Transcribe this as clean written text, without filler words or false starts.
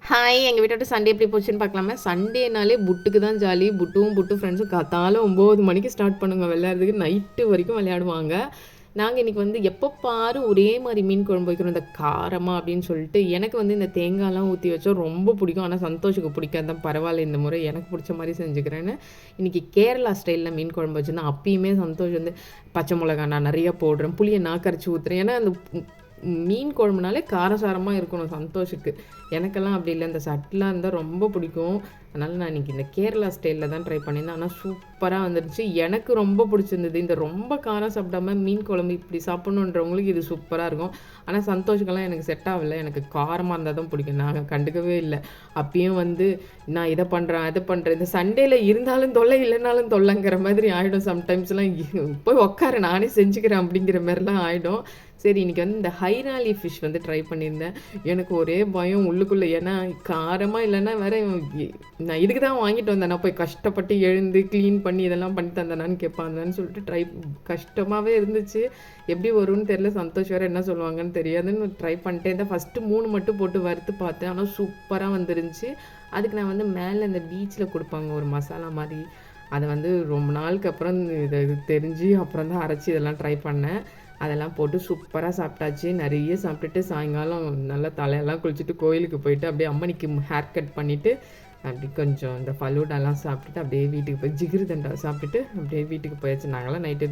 Hi எங்கள் வீட்டோட Sunday எப்படி போச்சுன்னு பார்க்கலாமா. சண்டேனாலே புட்டுக்கு தான் ஜாலி. புட்டு ஃப்ரெண்ட்ஸும் காத்தால 9 மணிக்கு ஸ்டார்ட் பண்ணுங்க விளையாடுறதுக்கு. நைட்டு வரைக்கும் விளையாடுவாங்க. நாங்கள் இன்றைக்கி வந்து எப்போ பாரு ஒரே மாதிரி மீன் குழம்பு வைக்கிறோம், இந்த காரமாக அப்படின்னு சொல்லிட்டு. எனக்கு வந்து இந்த தேங்காய்லாம் ஊற்றி வச்சா ரொம்ப பிடிக்கும். ஆனால் சந்தோஷுக்கு பிடிக்காது தான். பரவாயில்ல, இந்த முறை எனக்கு பிடிச்ச மாதிரி செஞ்சுக்கிறேன்னு இன்றைக்கி கேரளா ஸ்டைலில் மீன் குழம்பு வச்சுருந்தேன். அப்பயுமே சந்தோஷம் வந்து பச்சை மிளகா நான் நிறையா போடுறேன், புளியை நாக்கரைச்சி ஊற்றுறேன். ஏன்னா அந்த மீன் குழம்புனாலே காரசாரமாக இருக்கணும் சந்தோஷுக்கு. எனக்கெல்லாம் அப்படி இல்லை, இந்த சட்லாம் இருந்தால் ரொம்ப பிடிக்கும். அதனால் நான் இன்றைக்கி இந்த கேரளா ஸ்டைலில் தான் ட்ரை பண்ணியிருந்தேன். ஆனால் சூப்பராக வந்துருச்சு. எனக்கு ரொம்ப பிடிச்சிருந்தது. இந்த ரொம்ப காரம் சாப்பிடாம மீன் குழம்பு இப்படி சாப்பிட்ணுன்றவங்களுக்கு இது சூப்பராக இருக்கும். ஆனால் சந்தோஷுக்கெல்லாம் எனக்கு செட் ஆகலை. எனக்கு காரமாக இருந்தால் தான் பிடிக்கும். நான் கண்டுக்கவே இல்லை. அப்பயும் வந்து நான் இதை பண்ணுறேன் அதை பண்ணுறேன், இந்த சண்டேல இருந்தாலும் தொல்லை இல்லைனாலும் தொல்லைங்கிற மாதிரி ஆகிடும். சம்டைம்ஸ்லாம் போய் உட்கார நானே செஞ்சுக்கிறேன் அப்படிங்கிற மாதிரிலாம் ஆகிடும். சரி, இன்றைக்கி வந்து இந்த ஹைராலி ஃபிஷ் வந்து ட்ரை பண்ணியிருந்தேன். எனக்கு ஒரே பயம் உள்ளுக்குள்ளே. ஏன்னா காரமாக இல்லைன்னா வேறு நான் இதுக்கு தான் வாங்கிட்டு வந்தேன். நான் போய் கஷ்டப்பட்டு எழுந்து க்ளீன் பண்ணி இதெல்லாம் பண்ணி தந்தேனான்னு கேட்பாங்கன்னு சொல்லிட்டு கஷ்டமாகவே இருந்துச்சு. எப்படி வரும்னு தெரியல. சந்தோஷ் வேறு என்ன சொல்லுவாங்கன்னு தெரியாதுன்னு ட்ரை பண்ணிட்டே இருந்தேன். ஃபஸ்ட்டு 3 மட்டும் போட்டு வறுத்து பார்த்தேன். ஆனால் சூப்பராக வந்துருந்துச்சு. அதுக்கு நான் வந்து மேலே இந்த பீச்சில் கொடுப்பாங்க ஒரு மசாலா மாதிரி, அதை வந்து ரொம்ப நாளுக்கு அப்புறம் இது தெரிஞ்சு அப்புறம் தான் அரைச்சி இதெல்லாம் ட்ரை பண்ணேன். அதெல்லாம் போட்டு சூப்பராக சாப்பிட்டாச்சு. நிறைய சாப்பிட்டுட்டு சாயங்காலம் நல்லா தலையெல்லாம் குளிச்சுட்டு கோயிலுக்கு போயிட்டு அப்படியே அம்மனிக்கு ஹேர் கட் பண்ணிவிட்டு அப்படி கொஞ்சம் இந்த ஃபலூடாலாம் சாப்பிட்டுட்டு அப்படியே வீட்டுக்கு போய் ஜிகிரு தண்டா சாப்பிட்டுட்டு அப்படியே வீட்டுக்கு போயாச்சு. நாங்களாம் நைட்டு